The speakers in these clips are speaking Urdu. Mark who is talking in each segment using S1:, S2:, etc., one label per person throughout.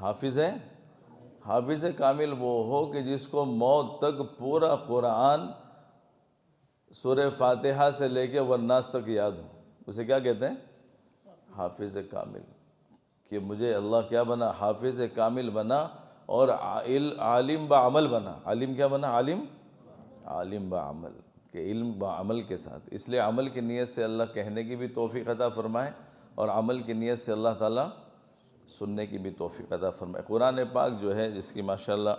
S1: حافظ ہے، حافظ کامل وہ ہو کہ جس کو موت تک پورا قرآن سورہ فاتحہ سے لے کے والناس تک یاد ہو، اسے کیا کہتے ہیں؟ حافظ کامل۔ کہ مجھے اللہ کیا بنا؟ حافظ کامل بنا، اور عالم بعمل بنا۔ عالم کیا بنا؟ عالم بعمل، کہ علم بعمل کے ساتھ۔ اس لیے عمل کی نیت سے اللہ کہنے کی بھی توفیق عطا فرمائے، اور عمل کی نیت سے اللہ تعالیٰ سننے کی بھی توفیق عطا فرمائے۔ قرآن پاک جو ہے، جس کی ماشاءاللہ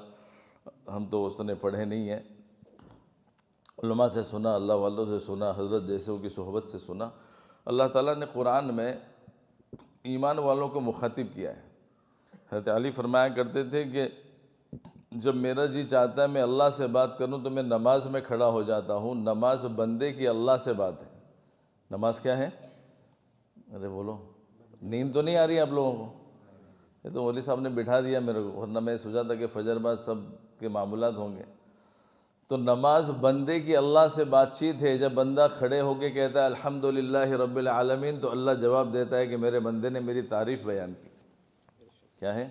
S1: ہم تو اس نے پڑھے نہیں ہیں، علماء سے سنا، اللہ والوں سے سنا، حضرت جیسوں کی صحبت سے سنا، اللہ تعالیٰ نے قرآن میں ایمان والوں کو مخاطب کیا ہے۔ حضرت علی فرمایا کرتے تھے کہ جب میرا جی چاہتا ہے میں اللہ سے بات کروں تو میں نماز میں کھڑا ہو جاتا ہوں۔ نماز بندے کی اللہ سے بات ہے۔ نماز کیا ہے؟ ارے بولو، نیند تو نہیں آ رہی آپ لوگوں کو؟ یہ تو مولوی صاحب نے بٹھا دیا میرے کو، ورنہ میں سوچا تھا کہ فجر بعد سب کے معمولات ہوں گے۔ تو نماز بندے کی اللہ سے بات چیت ہے۔ جب بندہ کھڑے ہو کے کہتا ہے الحمدللہ رب العالمین، تو اللہ جواب دیتا ہے کہ میرے بندے نے میری تعریف بیان کی۔ کیا ہے؟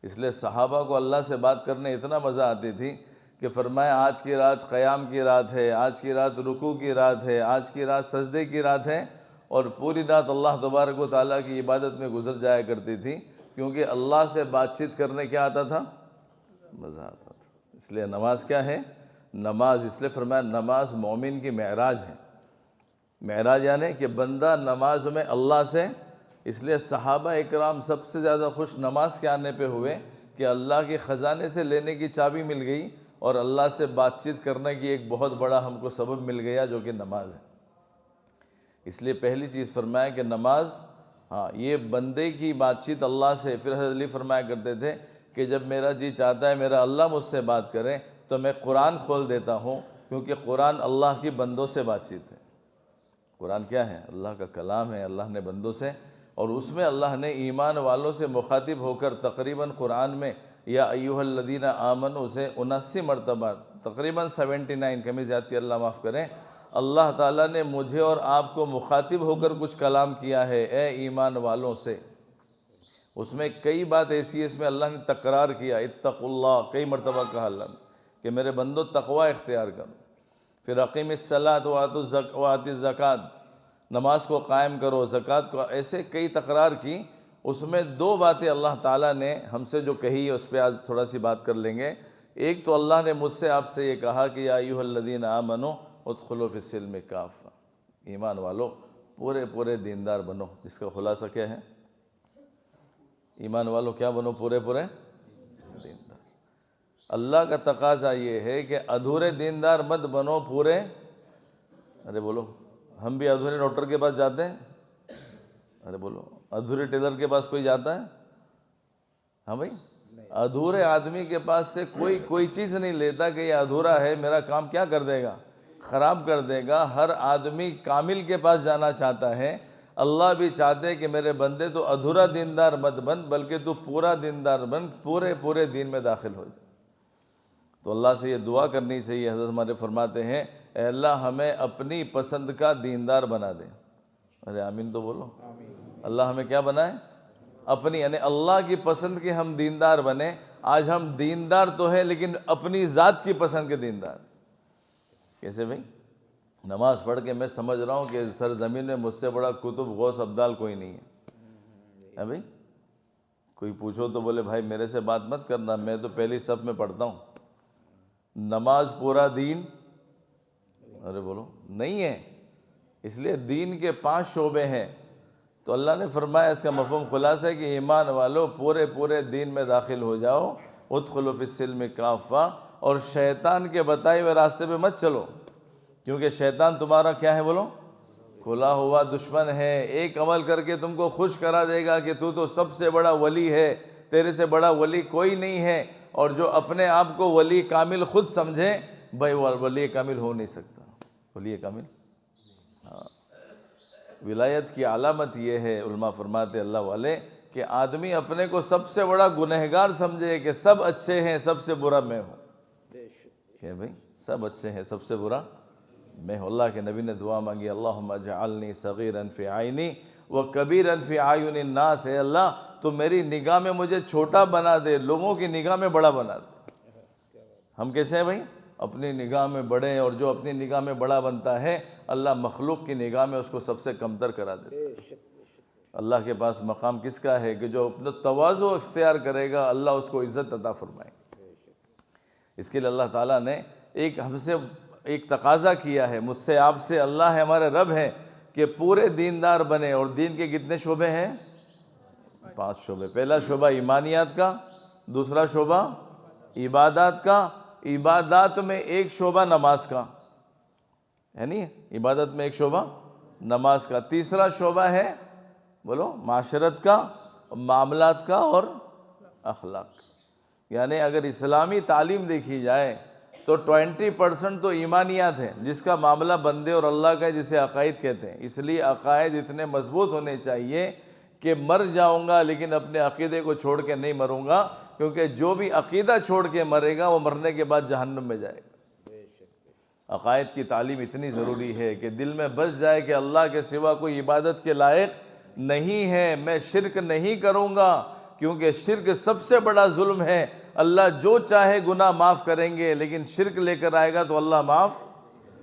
S1: اس لیے صحابہ کو اللہ سے بات کرنے اتنا مزہ آتی تھی کہ فرمایا آج کی رات قیام کی رات ہے، آج کی رات رکوع کی رات ہے، آج کی رات سجدے کی رات ہے، اور پوری رات اللہ تبارک و تعالیٰ کی عبادت میں گزر جایا کرتی تھی، کیونکہ اللہ سے بات چیت کرنے کیا آتا تھا؟ مزہ آتا تھا۔ اس لیے نماز کیا ہے؟ نماز، اس لیے فرمایا نماز مومن کی معراج ہے۔ معراج یعنی کہ بندہ نماز میں اللہ سے، اس لیے صحابہ اکرام سب سے زیادہ خوش نماز کے آنے پہ ہوئے کہ اللہ کے خزانے سے لینے کی چابی مل گئی، اور اللہ سے بات چیت کرنے کی ایک بہت بڑا ہم کو سبب مل گیا، جو کہ نماز ہے۔ اس لیے پہلی چیز فرمایا کہ نماز، یہ بندے کی بات چیت اللہ سے۔ پھر حضرت علی فرمایا کرتے تھے کہ جب میرا جی چاہتا ہے میرا اللہ مجھ سے بات کرے تو میں قرآن کھول دیتا ہوں، کیونکہ قرآن اللہ کی بندوں سے بات چیت ہے۔ قرآن کیا ہے؟ اللہ کا کلام ہے، اللہ نے بندوں سے، اور اس میں اللہ نے ایمان والوں سے مخاطب ہو کر تقریباً قرآن میں یا ایھا الذین آمنوا سے 79 مرتبہ، تقریباً 79، کمی زیادتی اللہ معاف کریں، اللہ تعالیٰ نے مجھے اور آپ کو مخاطب ہو کر کچھ کلام کیا ہے، اے ایمان والوں سے۔ اس میں کئی بات ایسی ہے، اس میں اللہ نے تکرار کیا، اتقوا اللہ، کئی مرتبہ کہا اللہ نے کہ میرے بندو تقوی اختیار کرو۔ پھر اقیم الصلاۃ وآت الزکوٰۃ، نماز کو قائم کرو، زکوٰۃ کو، ایسے کئی تکرار کی۔ اس میں دو باتیں اللہ تعالیٰ نے ہم سے جو کہی ہے، اس پہ آج تھوڑا سی بات کر لیں گے۔ ایک تو اللہ نے مجھ سے آپ سے یہ کہا کہ یا ایھا الذین آمنوا ادخلوا فی السلم کافہ، ایمان والو پورے دیندار بنو۔ اس کا خلاصہ کیا ہے؟ ایمان والو کیا بنو؟ پورے دیندار۔ اللہ کا تقاضا یہ ہے کہ ادھورے دیندار مت بنو، پورے۔ ارے بولو، ہم بھی ادھورے ڈاکٹر کے پاس جاتے ہیں؟ ارے بولو، ادھورے ٹیلر کے پاس کوئی جاتا ہے؟ ہاں بھائی، ادھورے آدمی کے پاس سے کوئی چیز نہیں لیتا کہ یہ ادھورا ہے، میرا کام کیا کر دے گا؟ خراب کر دے گا۔ ہر آدمی کامل کے پاس جانا چاہتا ہے۔ اللہ بھی چاہتے کہ میرے بندے تو ادھورا دیندار مت بن، بلکہ تو پورا دیندار بن، پورے دین میں داخل ہو جائے۔ تو اللہ سے یہ دعا کرنی چاہیے۔ حضرت ہمارے فرماتے ہیں اے اللہ ہمیں اپنی پسند کا دیندار بنا دے۔ ارے آمین تو بولو۔ اللہ ہمیں کیا بنائے؟ اپنی، یعنی اللہ کی پسند کے ہم دیندار بنے۔ آج ہم دیندار تو ہیں لیکن اپنی ذات کی پسند کے دیندار۔ کیسے بھائی؟ نماز پڑھ کے میں سمجھ رہا ہوں کہ سرزمین میں مجھ سے بڑا کتب غوث ابدال کوئی نہیں ہے بھائی۔ کوئی پوچھو تو بولے بھائی میرے سے بات مت کرنا، میں تو پہلی صف میں پڑھتا ہوں۔ نماز پورا دین، ارے بولو، نہیں ہے۔ اس لیے دین کے 5 شعبے ہیں، تو اللہ نے فرمایا اس کا مفہوم خلاصہ ہے کہ ایمان والو پورے دین میں داخل ہو جاؤ، ادخلوا فی السلم کافہ، اور شیطان کے بتائے ہوئے راستے پہ مت چلو، کیونکہ شیطان تمہارا کیا ہے بولو؟ کھلا ہوا دشمن ہے۔ ایک عمل کر کے تم کو خوش کرا دے گا کہ تو سب سے بڑا ولی ہے، تیرے سے بڑا ولی کوئی نہیں ہے، اور جو اپنے آپ کو ولی کامل خود سمجھے، بھائی ولی کامل ہو نہیں سکتا۔ ولی کامل، ولایت کی علامت یہ ہے، علماء فرماتے اللہ والے، کہ آدمی اپنے کو سب سے بڑا گنہگار سمجھے کہ سب اچھے ہیں، سب سے برا میں ہوں۔ کہ بھائی سب اچھے ہیں، سب سے برا میں ہوں۔ اللہ کے نبی نے دعا مانگی اللہم اجعلنی صغیرا فی عینی وَكَبِيرًا فِي أَعْيُنِ النَّاسِ، اے اللہ تو میری نگاہ میں مجھے چھوٹا بنا دے، لوگوں کی نگاہ میں بڑا بنا دے۔ ہم کیسے ہیں بھائی؟ اپنی نگاہ میں بڑے ہیں، اور جو اپنی نگاہ میں بڑا بنتا ہے اللہ مخلوق کی نگاہ میں اس کو سب سے کمتر کرا دیتا ہے۔ اللہ کے پاس مقام کس کا ہے کہ جو اپنا تواضع اختیار کرے گا اللہ اس کو عزت عطا فرمائے گا۔ اس کے لیے اللہ تعالیٰ نے ہم سے ایک تقاضا کیا ہے، مجھ سے آپ سے، اللہ ہے ہمارے رب ہے، کہ پورے دیندار بنے۔ اور دین کے کتنے شعبے ہیں؟ 5 شعبے۔ پہلا شعبہ ایمانیات کا، دوسرا شعبہ عبادات کا، عبادات میں ایک شعبہ نماز کا ہے، نہیں عبادت میں ایک شعبہ نماز کا، تیسرا شعبہ ہے بولو معاشرت کا، معاملات کا اور اخلاق۔ یعنی اگر اسلامی تعلیم دیکھی جائے تو 20% تو ایمانیات ہیں، جس کا معاملہ بندے اور اللہ کا ہے، جسے عقائد کہتے ہیں۔ اس لیے عقائد اتنے مضبوط ہونے چاہیے کہ مر جاؤں گا لیکن اپنے عقیدے کو چھوڑ کے نہیں مروں گا، کیونکہ جو بھی عقیدہ چھوڑ کے مرے گا وہ مرنے کے بعد جہنم میں جائے گا۔ عقائد کی تعلیم اتنی ضروری ہے کہ دل میں بس جائے کہ اللہ کے سوا کوئی عبادت کے لائق نہیں ہے، میں شرک نہیں کروں گا، کیونکہ شرک سب سے بڑا ظلم ہے۔ اللہ جو چاہے گناہ معاف کریں گے، لیکن شرک لے کر آئے گا تو اللہ معاف۔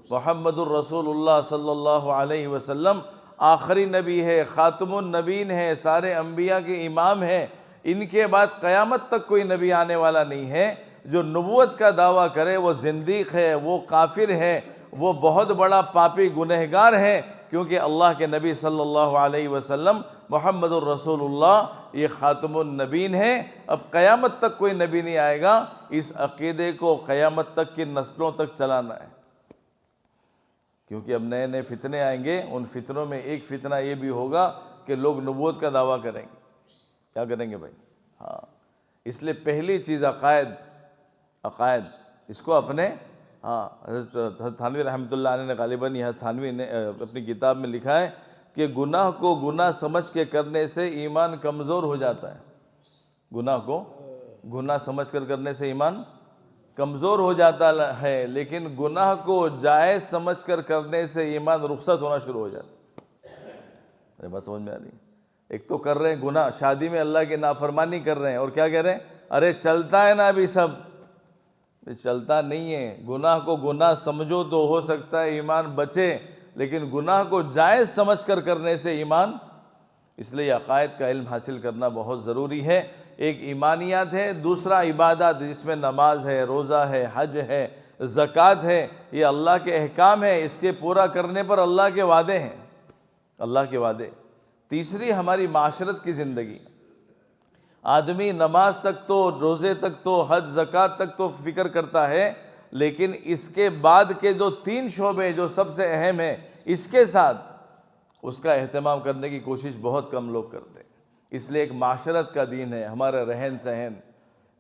S1: محمد الرسول اللہ صلی اللہ علیہ وسلم آخری نبی ہے، خاتم النبیین ہے، سارے انبیاء کے امام ہیں۔ ان کے بعد قیامت تک کوئی نبی آنے والا نہیں ہے۔ جو نبوت کا دعویٰ کرے وہ زندیق ہے، وہ کافر ہے، وہ بہت بڑا پاپی گنہگار ہے، کیونکہ اللہ کے نبی صلی اللہ علیہ وسلم محمد الرسول اللہ یہ خاتم النبیین ہے۔ اب قیامت تک کوئی نبی نہیں آئے گا، اس عقیدے کو قیامت تک کی نسلوں تک چلانا ہے، کیونکہ اب نئے نئے فتنے آئیں گے۔ ان فتنوں میں ایک فتنہ یہ بھی ہوگا کہ لوگ نبوت کا دعویٰ کریں گے۔ کیا کریں گے بھائی؟ ہاں، اس لیے پہلی چیز عقائد اس کو اپنے حضرت تھانوی رحمۃ اللہ علیہ نے غالباً یہ تھانوی نے اپنی کتاب میں لکھا ہے کہ گناہ کو گناہ سمجھ کے کرنے سے ایمان کمزور ہو جاتا ہے۔ گناہ کو گناہ سمجھ کر کرنے سے ایمان کمزور ہو جاتا ہے، لیکن گناہ کو جائز سمجھ کر کرنے سے ایمان رخصت ہونا شروع ہو جاتا ہے۔ بات سمجھ میں آ رہی ہے؟ ایک تو کر رہے ہیں گناہ، شادی میں اللہ کی نافرمانی کر رہے ہیں، اور کیا کہہ رہے ہیں؟ ارے چلتا ہے نا ابھی سب، چلتا نہیں ہے۔ گناہ کو گناہ سمجھو تو ہو سکتا ہے ایمان بچے، لیکن گناہ کو جائز سمجھ کر کرنے سے ایمان۔ اس لیے عقائد کا علم حاصل کرنا بہت ضروری ہے۔ ایک ایمانیات ہے، دوسرا عبادات، جس میں نماز ہے، روزہ ہے، حج ہے، زکوٰۃ ہے، یہ اللہ کے احکام ہے، اس کے پورا کرنے پر اللہ کے وعدے ہیں، اللہ کے وعدے۔ تیسری ہماری معاشرت کی زندگی، آدمی نماز تک تو، روزے تک تو، حج زکوٰۃ تک تو فکر کرتا ہے، لیکن اس کے بعد کے جو 3 شعبے جو سب سے اہم ہیں، اس کے ساتھ اس کا اہتمام کرنے کی کوشش بہت کم لوگ کرتے ہیں۔ اس لیے ایک معاشرت کا دین ہے، ہمارا رہن سہن،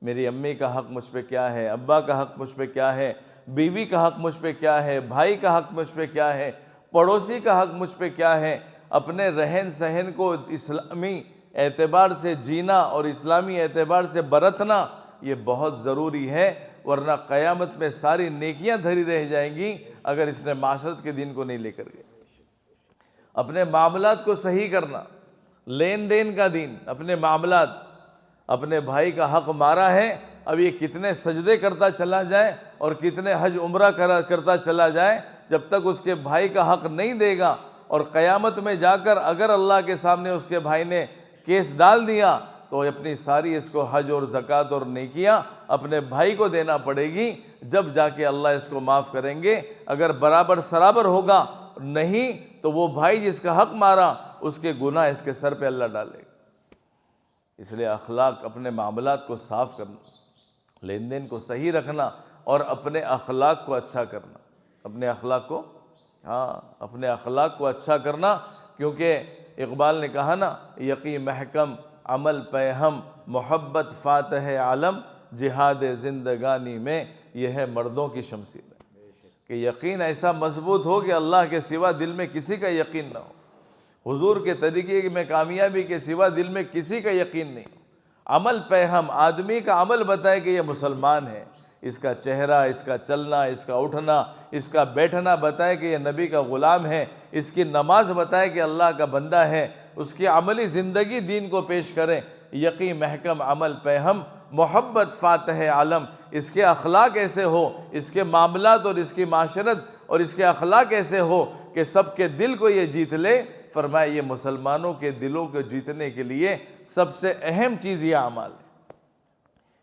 S1: میری امی کا حق مجھ پہ کیا ہے، ابا کا حق مجھ پہ کیا ہے، بیوی کا حق مجھ پہ کیا ہے، بھائی کا حق مجھ پہ کیا ہے، پڑوسی کا حق مجھ پہ کیا ہے۔ اپنے رہن سہن کو اسلامی اعتبار سے جینا اور اسلامی اعتبار سے برتنا یہ بہت ضروری ہے، ورنہ قیامت میں ساری نیکیاں دھری رہ جائیں گی اگر اس نے معاشرت کے دین کو نہیں لے کر گئے۔ اپنے معاملات کو صحیح کرنا، لین دین کا دین، اپنے معاملات، اپنے بھائی کا حق مارا ہے، اب یہ کتنے سجدے کرتا چلا جائے اور کتنے حج عمرہ کرتا چلا جائے، جب تک اس کے بھائی کا حق نہیں دے گا، اور قیامت میں جا کر اگر اللہ کے سامنے اس کے بھائی نے کیس ڈال دیا تو اپنی ساری اس کو حج اور زکوٰۃ اور نیکیاں اپنے بھائی کو دینا پڑے گی، جب جا کے اللہ اس کو معاف کریں گے۔ اگر برابر سرابر ہوگا نہیں تو وہ بھائی جس کا حق مارا اس کے گناہ اس کے سر پہ اللہ ڈالے گا۔ اس لیے اخلاق، اپنے معاملات کو صاف کرنا، لین دین کو صحیح رکھنا، اور اپنے اخلاق کو اچھا کرنا، اپنے اخلاق کو اچھا کرنا، کیونکہ اقبال نے کہا نا، یقین محکم عمل پیہم محبت فاتح علم جہاد زندگانی میں، یہ ہے مردوں کی شمشیر ہے کہ یقین ایسا مضبوط ہو کہ اللہ کے سوا دل میں کسی کا یقین نہ ہو، حضور کے طریقے میں کامیابی کے سوا دل میں کسی کا یقین نہیں ہو۔ عمل پیہم، آدمی کا عمل بتائے کہ یہ مسلمان ہے، اس کا چہرہ، اس کا چلنا، اس کا اٹھنا، اس کا بیٹھنا بتائے کہ یہ نبی کا غلام ہے، اس کی نماز بتائے کہ اللہ کا بندہ ہے، اس کی عملی زندگی دین کو پیش کریں۔ یقی محکم عمل پہ ہم محبت فاتح عالم، اس کے اخلاق ایسے ہو، اس کے معاملات اور اس کی معاشرت اور اس کے اخلاق ایسے ہو کہ سب کے دل کو یہ جیت لے۔ فرمایا یہ مسلمانوں کے دلوں کو جیتنے کے لیے سب سے اہم چیز یہ اعمال ہے۔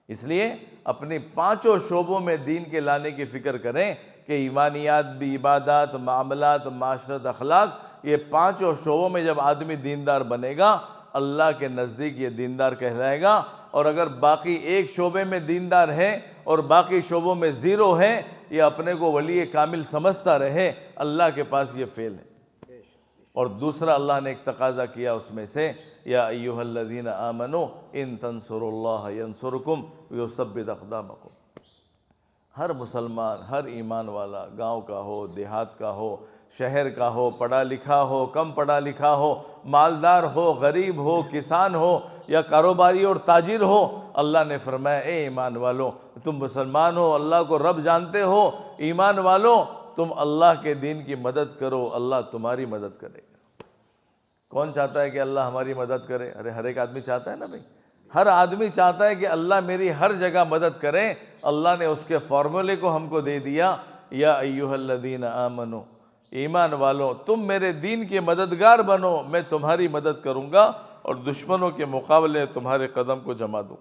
S1: اس لیے اپنی پانچوں شعبوں میں دین کے لانے کی فکر کریں کہ ایمانیات بھی، عبادات، معاملات، معاشرت، اخلاق، یہ پانچوں شعبوں میں جب آدمی دیندار بنے گا اللہ کے نزدیک یہ دیندار کہلائے گا۔ اور اگر باقی ایک شعبے میں دیندار ہے اور باقی شعبوں میں زیرو ہے، یہ اپنے کو ولی کامل سمجھتا رہے، اللہ کے پاس یہ فیل ہے۔ اور دوسرا اللہ نے ایک تقاضا کیا اس میں سے، یا ایھا الذین آمنوا ان تنصروا اللہ ینصرکم ویثبت اقدامکم۔ ہر مسلمان، ہر ایمان والا، گاؤں کا ہو، دیہات کا ہو، شہر کا ہو، پڑھا لکھا ہو، کم پڑھا لکھا ہو، مالدار ہو، غریب ہو، کسان ہو یا کاروباری اور تاجر ہو، اللہ نے فرمایا اے ایمان والو، تم مسلمان ہو، اللہ کو رب جانتے ہو، ایمان والو تم اللہ کے دین کی مدد کرو، اللہ تمہاری مدد کرے گا۔ کون چاہتا ہے کہ اللہ ہماری مدد کرے؟ ارے ہر ایک آدمی چاہتا ہے نا بھائی، ہر آدمی چاہتا ہے کہ اللہ میری ہر جگہ مدد کرے۔ اللہ نے اس کے فارمولے کو ہم کو دے دیا، یا ایھا الذین آمنو، ایمان والو تم میرے دین کے مددگار بنو، میں تمہاری مدد کروں گا اور دشمنوں کے مقابلے تمہارے قدم کو جما دوں۔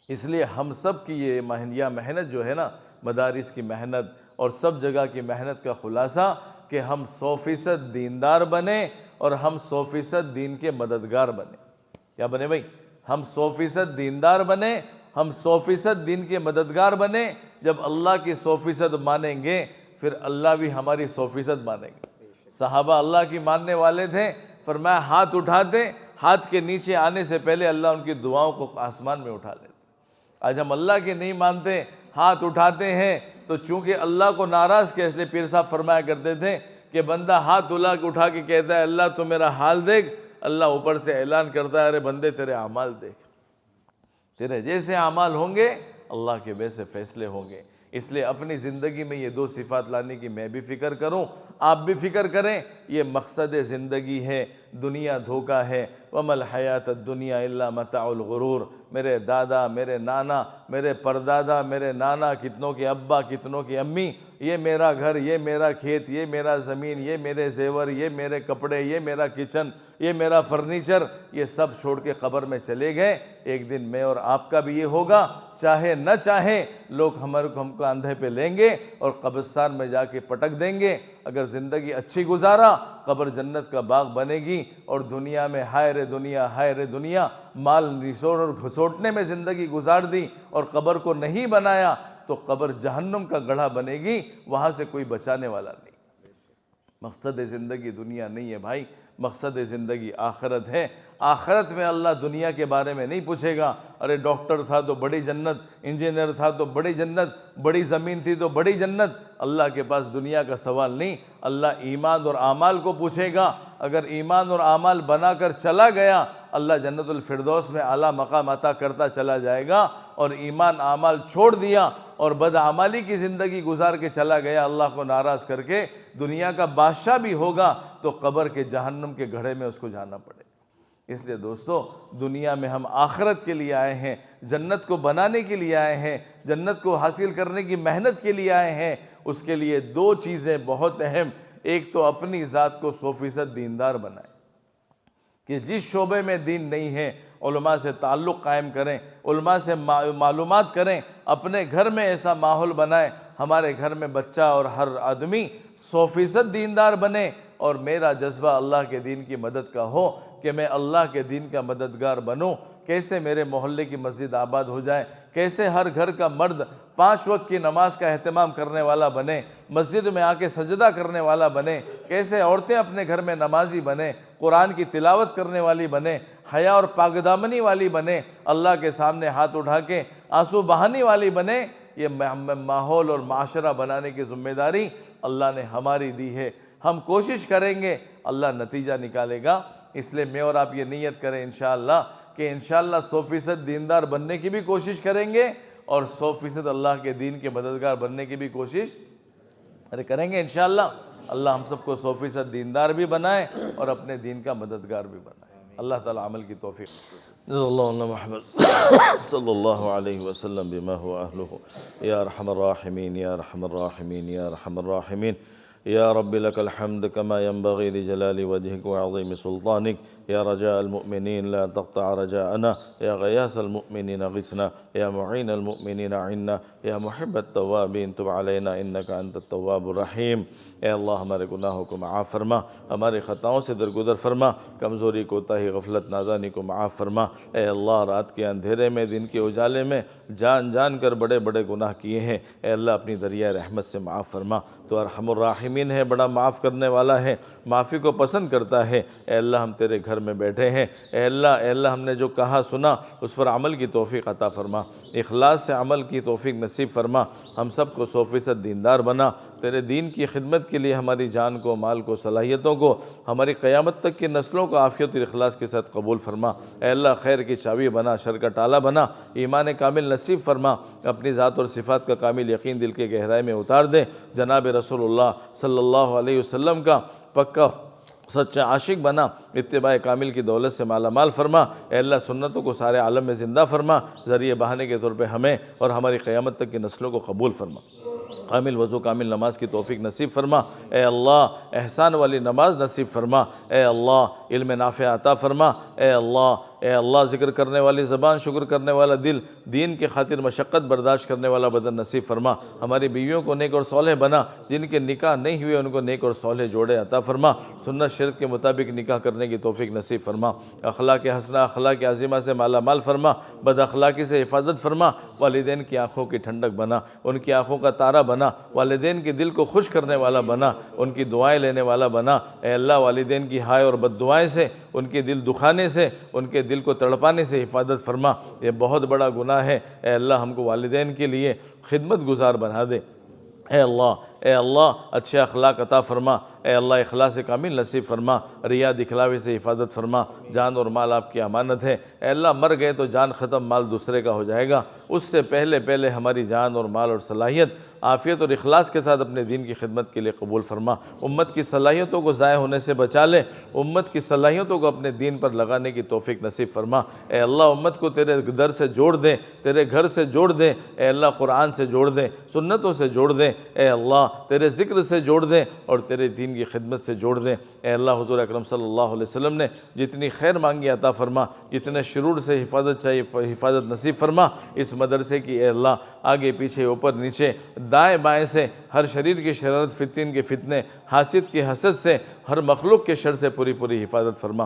S1: اس لیے ہم سب کی یہ محنت جو ہے نا، مدارس کی محنت اور سب جگہ کی محنت کا خلاصہ کہ ہم 100% دیندار بنیں اور ہم 100% دین کے مددگار بنیں۔ کیا بنے بھائی؟ ہم 100% دیندار بنیں، ہم 100% دین کے مددگار بنیں۔ جب اللہ کی 100% مانیں گے پھر اللہ بھی ہماری 100% مانیں گے۔ صحابہ اللہ کی ماننے والے تھے، فرمایا ہاتھ اٹھاتے، ہاتھ کے نیچے آنے سے پہلے اللہ ان کی دعاؤں کو آسمان میں اٹھا لیتے۔ آج ہم اللہ کے نہیں مانتے، ہاتھ اٹھاتے ہیں تو چونکہ اللہ کو ناراض کیا، اس لیے پیر صاحب فرمایا کرتے تھے کہ بندہ ہاتھ اٹھا کے کہتا ہے اللہ تو میرا حال دیکھ، اللہ اوپر سے اعلان کرتا ہے ارے بندے تیرے اعمال دیکھ، تیرے جیسے اعمال ہوں گے اللہ کے ویسے فیصلے ہوں گے۔ اس لیے اپنی زندگی میں یہ دو صفات لانے کی میں بھی فکر کروں، آپ بھی فکر کریں۔ یہ مقصد زندگی ہے، دنیا دھوکہ ہے۔ وَمَا الْحَيَاةُ الدُّنْيَا إِلَّا مَتَاعُ الْغُرُورِ۔ میرے دادا، میرے نانا، میرے پردادا، میرے نانا، کتنوں کے ابا، کتنوں کی امی، یہ میرا گھر، یہ میرا کھیت، یہ میرا زمین، یہ میرے زیور، یہ میرے کپڑے، یہ میرا کچن، یہ میرا فرنیچر، یہ سب چھوڑ کے قبر میں چلے گئے۔ ایک دن میں اور آپ کا بھی یہ ہوگا، چاہے نہ چاہے لوگ ہم کو اندھے پہ لیں گے اور قبرستان میں جا کے پٹک دیں گے۔ اگر زندگی اچھی گزارا قبر جنت کا باغ بنے گی، اور دنیا میں ہائے رے دنیا، ہائے رے دنیا، مال نچوڑ اور گھسوٹنے میں زندگی گزار دی اور قبر کو نہیں بنایا تو قبر جہنم کا گڑھا بنے گی، وہاں سے کوئی بچانے والا نہیں۔ مقصد زندگی دنیا نہیں ہے بھائی، مقصد زندگی آخرت ہے۔ آخرت میں اللہ دنیا کے بارے میں نہیں پوچھے گا، ارے ڈاکٹر تھا تو بڑی جنت، انجینئر تھا تو بڑی جنت، بڑی زمین تھی تو بڑی جنت۔ اللہ کے پاس دنیا کا سوال نہیں، اللہ ایمان اور اعمال کو پوچھے گا۔ اگر ایمان اور اعمال بنا کر چلا گیا اللہ جنت الفردوس میں اعلیٰ مقام عطا کرتا چلا جائے گا، اور ایمان اعمال چھوڑ دیا اور بدعمالی کی زندگی گزار کے چلا گیا اللہ کو ناراض کر کے، دنیا کا بادشاہ بھی ہوگا تو قبر کے جہنم کے گڑھے میں اس کو جانا پڑے گا۔ اس لیے دوستو، دنیا میں ہم آخرت کے لیے آئے ہیں، جنت کو بنانے کے لیے آئے ہیں، جنت کو حاصل کرنے کی محنت کے لیے آئے ہیں۔ اس کے لیے دو چیزیں بہت اہم، ایک تو اپنی ذات کو 100% دیندار بنائیں، کہ جس شعبے میں دین نہیں ہے علماء سے تعلق قائم کریں، علماء سے معلومات کریں، اپنے گھر میں ایسا ماحول بنائیں ہمارے گھر میں بچہ اور ہر آدمی 100% دیندار بنے، اور میرا جذبہ اللہ کے دین کی مدد کا ہو کہ میں اللہ کے دین کا مددگار بنوں۔ کیسے میرے محلے کی مسجد آباد ہو جائے، کیسے ہر گھر کا مرد 5 وقت کی نماز کا اہتمام کرنے والا بنے، مسجد میں آ کے سجدہ کرنے والا بنے، کیسے عورتیں اپنے گھر میں نمازی بنے، قرآن کی تلاوت کرنے والی بنے، حیا اور پاک دامنی والی بنے، اللہ کے سامنے ہاتھ اٹھا کے آنسو بہانے والی بنے۔ یہ ماحول اور معاشرہ بنانے کی ذمہ داری اللہ نے ہماری دی ہے۔ ہم کوشش کریں گے، اللہ نتیجہ نکالے گا۔ اس لیے میں اور آپ یہ نیت کریں انشاءاللہ کہ انشاءاللہ 100% دیندار بننے کی بھی کوشش کریں گے، اور 100% اللہ کے دین کے مددگار بننے کی بھی کوشش کریں گے انشاءاللہ۔ اللہ ہم سب کو 100% دیندار بھی بنائے اور اپنے دین کا مددگار بھی بنائے۔ اللہ تعالیٰ عمل کی توفیق جزا اللہ عنا محمد صلی اللہ علیہ وسلم بما هو اہلہ یا ارحم الراحمین یا ارحم الراحمین یا ارحم الراحمین یا رب لك الحمد كما ينبغي لجلال وجهك وعظيم سلطانك يا رجاء المؤمنين لا تقطع رجاءنا يا غياث المؤمنين غثنا يا معين المؤمنين عنا يا محب التوابين تب علينا إنك أنت التواب الرحيم۔ اے اللہ ہمارے گناہوں کو معاف فرما، ہماری خطاؤں سے درگزر فرما، کمزوری کوتاہی غفلت نادانی کو معاف فرما۔ اے اللہ رات کے اندھیرے میں دن کے اجالے میں جان کر بڑے بڑے گناہ کیے ہیں، اے اللہ اپنی دریائے رحمت سے معاف فرما۔ تو ارحم الراحمین ہے، بڑا معاف کرنے والا ہے، معافی کو پسند کرتا ہے۔ اے اللہ ہم تیرے گھر میں بیٹھے ہیں، اے اللہ ہم نے جو کہا سنا اس پر عمل کی توفیق عطا فرما، اخلاص سے عمل کی توفیق نصیب فرما، ہم سب کو 100% دیندار بنا، تیرے دین کی خدمت کے لیے ہماری جان کو، مال کو، صلاحیتوں کو، ہماری قیامت تک کی نسلوں کو عافیت اور اخلاص کے ساتھ قبول فرما۔ اے اللہ خیر کی چابی بنا، شر کا تالا بنا، ایمان کامل نصیب فرما، اپنی ذات اور صفات کا کامل یقین دل کے گہرائی میں اتار دے، جناب رسول اللہ صلی اللہ علیہ وسلم کا پکا سچا عاشق بنا، اتباع کامل کی دولت سے مالا مال فرما۔ اے اللہ سنتوں کو سارے عالم میں زندہ فرما، ذریعہ بہانے کے طور پہ ہمیں اور ہماری قیامت تک کی نسلوں کو قبول فرما۔ کامل وضو کامل نماز کی توفیق نصیب فرما۔ اے اللہ احسان والی نماز نصیب فرما۔ اے اللہ علم نافع عطا فرما۔ اے اللہ ذکر کرنے والی زبان، شکر کرنے والا دل، دین کے خاطر مشقت برداشت کرنے والا بدن نصیب فرما۔ ہماری بیویوں کو نیک اور صالح بنا، جن کے نکاح نہیں ہوئے ان کو نیک اور صالح جوڑے عطا فرما۔ سنت شریعت کے مطابق نکاح کرنے کی توفیق نصیب فرما۔ اخلاق حسنہ، اخلاق عظیمہ سے مالا مال فرما، بد اخلاقی سے حفاظت فرما۔ والدین کی آنکھوں کی ٹھنڈک بنا، ان کی آنکھوں کا تارا بنا، والدین کے دل کو خوش کرنے والا بنا، ان کی دعائیں لینے والا بنا۔ اے اللہ والدین کی ہائے اور بد دعائیں سے، ان کے دل دکھانے سے، ان کے دل کو تڑپانے سے حفاظت فرما۔ یہ بہت بڑا گناہ ہے، اے اللہ ہم کو والدین کے لیے خدمت گزار بنا دے۔ اے اللہ اچھے اخلاق عطا فرما۔ اے اللہ اخلاص کامل نصیب فرما، ریا دکھلاوے سے حفاظت فرما۔ جان اور مال آپ کی امانت ہے، اے اللہ مر گئے تو جان ختم، مال دوسرے کا ہو جائے گا، اس سے پہلے ہماری جان اور مال اور صلاحیت عافیت اور اخلاص کے ساتھ اپنے دین کی خدمت کے لیے قبول فرما۔ امت کی صلاحیتوں کو ضائع ہونے سے بچا لے، امت کی صلاحیتوں کو اپنے دین پر لگانے کی توفیق نصیب فرما۔ اے اللہ امت کو تیرے در سے جوڑ دے، تیرے گھر سے جوڑ دے، اے اللہ قرآن سے جوڑ دے، سنتوں سے جوڑ دے، اے اللہ تیرے ذکر سے جوڑ دے اور تیرے دین کی خدمت سے جوڑ دے۔ اے اللہ حضور اکرم صلی اللہ علیہ وسلم نے جتنی خیر مانگی عطا فرما، جتنے شرور سے حفاظت چاہیے حفاظت نصیب فرما۔ اس مدرسے کی اے اللہ آگے پیچھے اوپر نیچے دائیں بائیں سے ہر شریر کی شرارت، فتن کے فتنے، حاسد کی حسد سے، ہر مخلوق کے شر سے پوری حفاظت فرما۔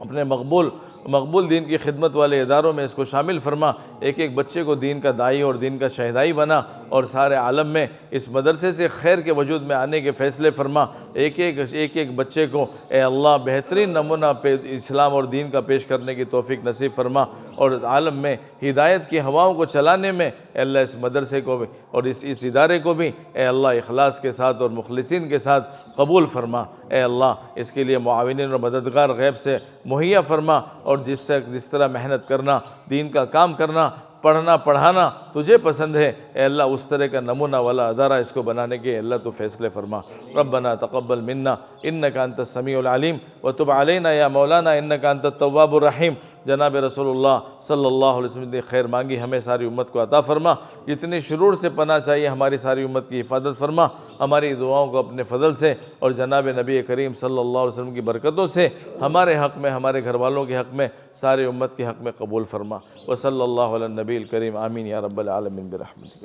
S1: اپنے مقبول دین کی خدمت والے اداروں میں اس کو شامل فرما۔ ایک بچے کو دین کا داعی اور دین کا شہدائی بنا اور سارے عالم میں اس مدرسے سے خیر کے وجود میں آنے کے فیصلے فرما۔ ایک بچے کو اے اللہ بہترین نمونہ اسلام اور دین کا پیش کرنے کی توفیق نصیب فرما اور عالم میں ہدایت کی ہواؤں کو چلانے میں اے اللہ اس مدرسے کو بھی اور اس ادارے کو بھی اے اللہ اخلاص کے ساتھ اور مخلصین کے ساتھ قبول فرما۔ اے اللہ اس کے لیے معاونین اور مددگار غیب سے مہیا فرما اور جس طرح محنت کرنا، دین کا کام کرنا، پڑھنا پڑھانا تجھے پسند ہے، اے اللہ اس طرح کا نمونہ والا ادارہ اس کو بنانے کے اللہ تو فیصلے فرما۔ ربنا تقبل منا انک انت السمیع العلیم وتب علینا یا مولانا انک انت التواب الرحیم۔ جناب رسول اللہ صلی اللہ علیہ وسلم نے خیر مانگی، ہمیں ساری امت کو عطا فرما۔ جتنی شرور سے پناہ چاہیے ہماری ساری امت کی حفاظت فرما۔ ہماری دعاؤں کو اپنے فضل سے اور جناب نبی کریم صلی اللہ علیہ وسلم کی برکتوں سے ہمارے حق میں، ہمارے گھر والوں کے حق میں، سارے امت کے حق میں قبول فرما۔ وصلی اللہ علی النبی الکریم، آمین یا رب العالمین برحمتک۔